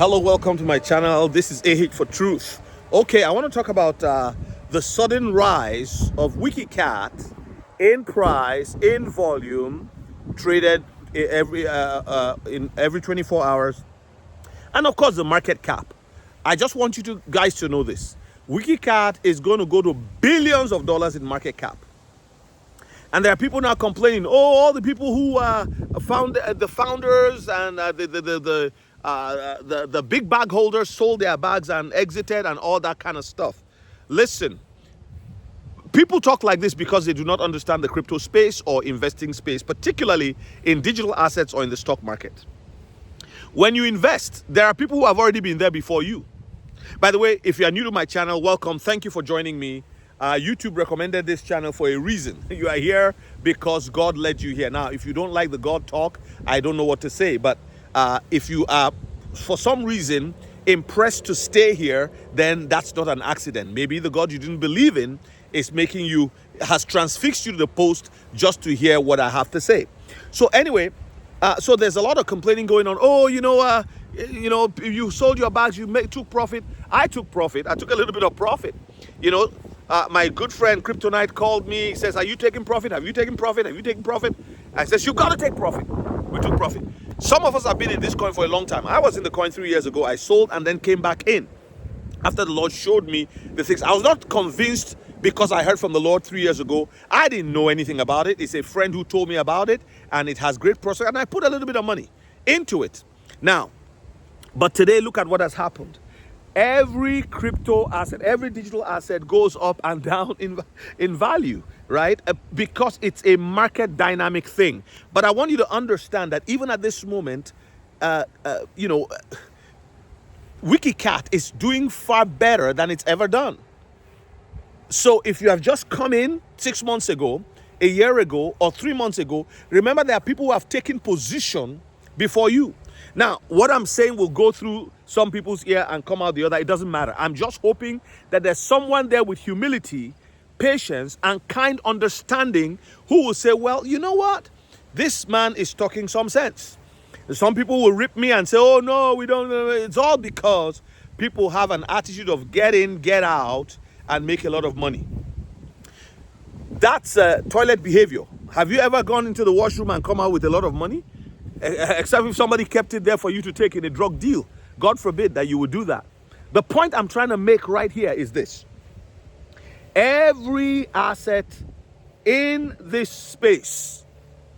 Hello, welcome to my channel. This is AH for Truth. Okay, I want to talk about the sudden rise of WikiCat in price, in volume, traded in every 24 hours, and of course the market cap. I just want you guys to know this. WikiCat is going to go to billions of dollars in market cap. And there are people now complaining, oh, all the people who found the founders and the big bag holders sold their bags and exited and all that kind of stuff. Listen, people talk like this because they do not understand the crypto space or investing space, particularly in digital assets or in the stock market. When you invest, there are people who have already been there before you. By the way, if you are new to my channel, welcome. Thank you for joining me. YouTube recommended this channel for a reason. You are here because God led you here. Now, if you don't like the God talk, I don't know what to say. But if you are, for some reason, impressed to stay here, then that's not an accident. Maybe the God you didn't believe in has transfixed you to the post just to hear what I have to say. So anyway, so there's a lot of complaining going on. Oh, you sold your bags, took profit. I took profit. I took a little bit of profit. My good friend Kryptonite called me. He says, are you taking profit? Have you taken profit? Have you taken profit? I says, you got to take profit. We took profit. Some of us have been in this coin for a long time. I was in the coin 3 years ago. I sold and then came back in after the Lord showed me the things. I was not convinced because I heard from the Lord 3 years ago. I didn't know anything about it. It's a friend who told me about it, and it has great prospect. And I put a little bit of money into it. Now, but today, look at what has happened. Every crypto asset, every digital asset goes up and down in value, right? Because it's a market dynamic thing. But I want you to understand that even at this moment, WikiCat is doing far better than it's ever done. So if you have just come in 6 months ago, a year ago, or 3 months ago, remember there are people who have taken position before you. Now, what I'm saying will go through some people's ear and come out the other. It doesn't matter. I'm just hoping that there's someone there with humility, patience, and kind understanding who will say, well, you know what? This man is talking some sense. Some people will rip me and say, oh, no, we don't. It's all because people have an attitude of get in, get out, and make a lot of money. That's toilet behavior. Have you ever gone into the washroom and come out with a lot of money? Except if somebody kept it there for you to take in a drug deal. God forbid that you would do that. The point I'm trying to make right here is this. Every asset in this space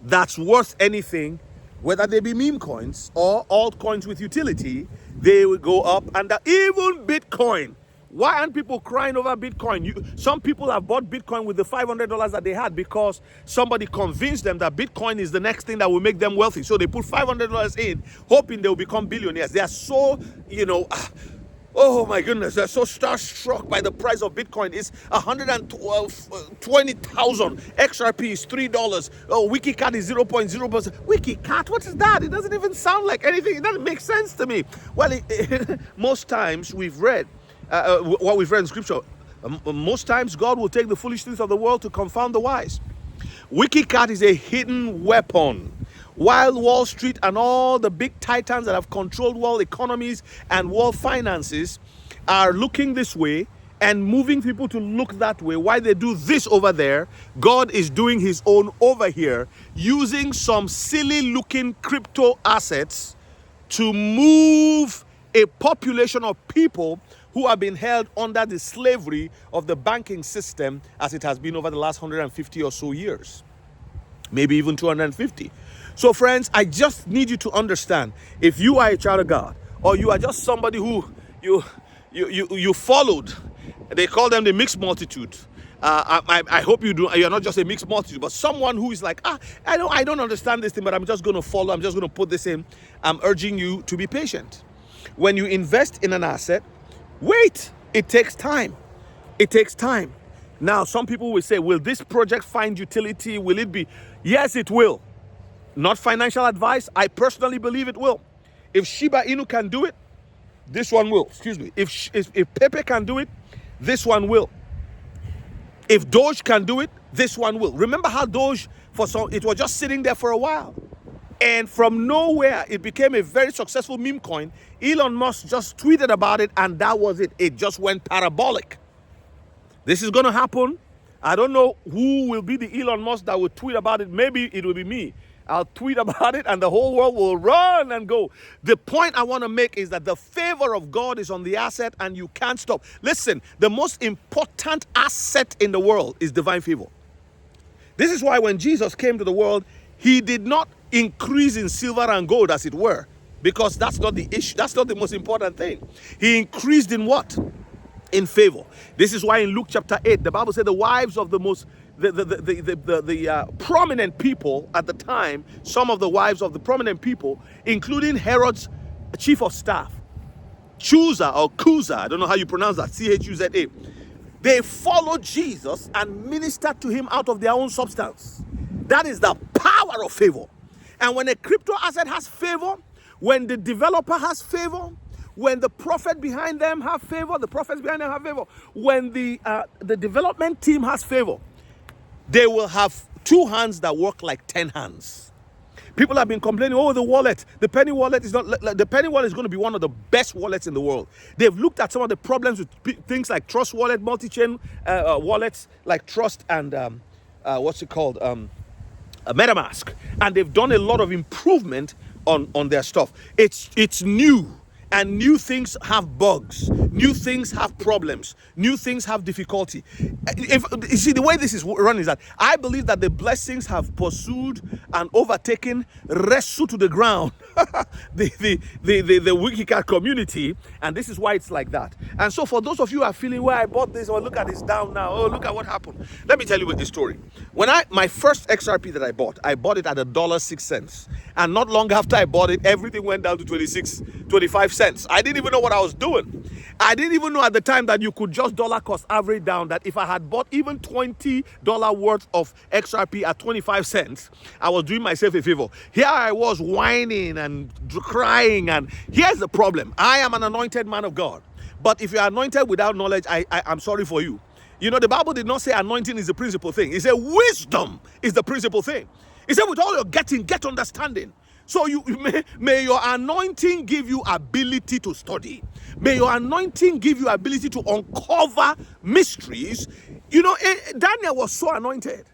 that's worth anything, whether they be meme coins or altcoins with utility, they will go up. And even Bitcoin. Why aren't people crying over Bitcoin? Some people have bought Bitcoin with the $500 that they had because somebody convinced them that Bitcoin is the next thing that will make them wealthy. So they put $500 in, hoping they will become billionaires. They are so, oh my goodness, they're so starstruck by the price of Bitcoin. It's 120,000. XRP is $3. Oh, WikiCat is 0.0%. WikiCat, what is that? It doesn't even sound like anything. It doesn't make sense to me. Well, most times we've read, what we've read in scripture, most times God will take the foolish things of the world to confound the wise. WikiCat is a hidden weapon. While Wall Street and all the big titans that have controlled world economies and world finances are looking this way and moving people to look that way, why they do this over there, God is doing his own over here, using some silly looking crypto assets to move a population of people who have been held under the slavery of the banking system as it has been over the last 150 or so years, maybe even 250. So friends, I just need you to understand, if you are a child of God, or you are just somebody who you followed, they call them the mixed multitude. I hope you do. You're not just a mixed multitude, but someone who is like, I don't understand this thing, but I'm just going to follow. I'm just going to put this in. I'm urging you to be patient. When you invest in an asset, wait. It takes time. It takes time. Now, some people will say, will this project find utility? Will it be? Yes, it will. Not financial advice. I personally believe it will. If Shiba Inu can do it, this one will. Excuse me. If Pepe can do it, this one will. If Doge can do it, this one will. Remember how Doge, it was just sitting there for a while. And from nowhere, it became a very successful meme coin. Elon Musk just tweeted about it, and that was it. It just went parabolic. This is going to happen. I don't know who will be the Elon Musk that will tweet about it. Maybe it will be me. I'll tweet about it, and the whole world will run and go. The point I want to make is that the favor of God is on the asset, and you can't stop. Listen, the most important asset in the world is divine favor. This is why when Jesus came to the world, he did not increase in silver and gold, as it were, because that's not the issue. That's not the most important thing. He increased in what? In favor. This is why in Luke chapter 8, the Bible said the wives of the most prominent people at the time, some of the wives of the prominent people, including Herod's chief of staff, Chusa or Cusa, I don't know how you pronounce that, C-H-U-Z-A, they followed Jesus and ministered to him out of their own substance. That is the power of favor. And when a crypto asset has favor, when the developer has favor, when the prophet behind them have favor, the prophets behind them have favor, when the development team has favor, they will have two hands that work like 10 hands. People have been complaining, oh, the wallet, the penny wallet is not, the penny wallet is going to be one of the best wallets in the world. They've looked at some of the problems with things like Trust Wallet, multi-chain wallets like Trust and MetaMask, and they've done a lot of improvement on their stuff. It's new, and new things have bugs, new things have problems, new things have difficulty. If you see, the way this is run is that I believe that the blessings have pursued and overtaken, wrestled to the ground the WikiCat community, and this is why it's like that. And so for those of you who are feeling, where I bought this, or look at this down now, oh, look at what happened. Let me tell you a story. When my first XRP that I bought it at $1.06, and not long after I bought it, everything went down to 25 cents. I didn't even know what I was doing. I didn't even know at the time that you could just dollar cost average down, that if I had bought even $20 worth of XRP at 25 cents, I was doing myself a favor. Here I was whining and crying, and here's the problem. I am an anointed man of God, but if you're anointed without knowledge, I'm sorry for you. You know, the Bible did not say anointing is the principal thing. It said wisdom is the principal thing. It said with all your getting, get understanding. So may your anointing give you ability to study. May your anointing give you ability to uncover mysteries. You know, Daniel was so anointed.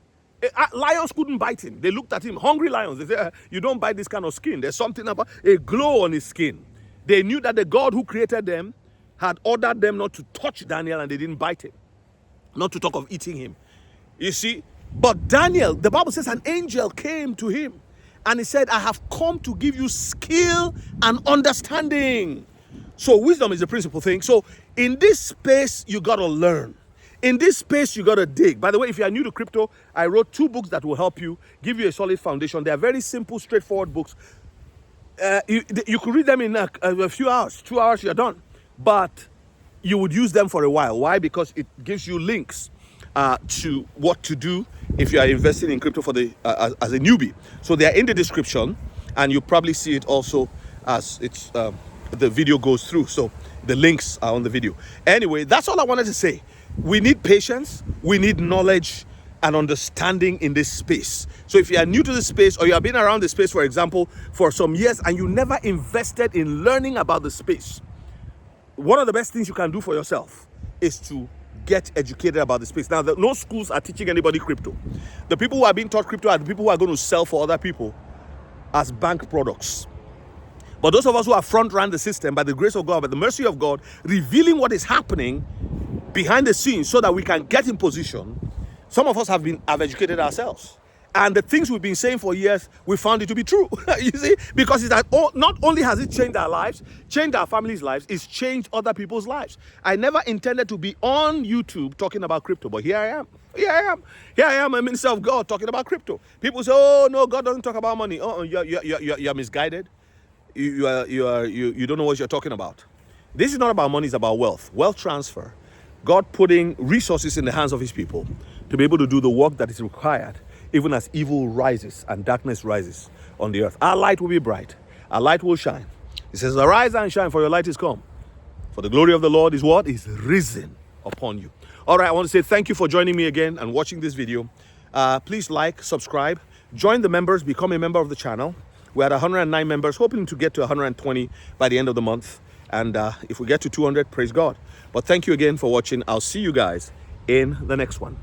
Lions couldn't bite him. They looked at him, hungry lions. They said, you don't bite this kind of skin. There's something about a glow on his skin. They knew that the God who created them had ordered them not to touch Daniel, and they didn't bite him. Not to talk of eating him. You see, but Daniel, the Bible says an angel came to him and he said, I have come to give you skill and understanding. So wisdom is the principal thing. So in this space, you got to learn. In this space, you got to dig. By the way, if you are new to crypto, I wrote 2 books that will help you, give you a solid foundation. They are very simple, straightforward books. You could read them in a few hours. 2 hours, you're done. But you would use them for a while. Why? Because it gives you links to what to do if you are investing in crypto for as a newbie. So they are in the description, and you probably see it also as it's the video goes through. So the links are on the video. Anyway, that's all I wanted to say. We need patience, we need knowledge and understanding in this space. So if you are new to this space, or you have been around the space, for example, for some years, and you never invested in learning about the space, one of the best things you can do for yourself is to get educated about the space. Now, no schools are teaching anybody crypto. The people who are being taught crypto are the people who are going to sell for other people as bank products. But those of us who have front-run the system by the grace of God, by the mercy of God, revealing what is happening behind the scenes so that we can get in position, some of us have educated ourselves. And the things we've been saying for years, we found it to be true. You see, because it's that not only has it changed our lives, changed our families' lives, it's changed other people's lives. I never intended to be on YouTube talking about crypto, but here I am. Here I am, a minister of God talking about crypto. People say, "Oh no, God doesn't talk about money." Oh, you're misguided. You don't know what you're talking about. This is not about money; it's about wealth transfer. God putting resources in the hands of His people to be able to do the work that is required, even as evil rises and darkness rises on the earth. Our light will be bright. Our light will shine. It says, arise and shine, for your light is come. For the glory of the Lord is what? Is risen upon you. All right, I want to say thank you for joining me again and watching this video. Please like, subscribe, join the members, become a member of the channel. We're at 109 members, hoping to get to 120 by the end of the month. And if we get to 200, praise God. But thank you again for watching. I'll see you guys in the next one.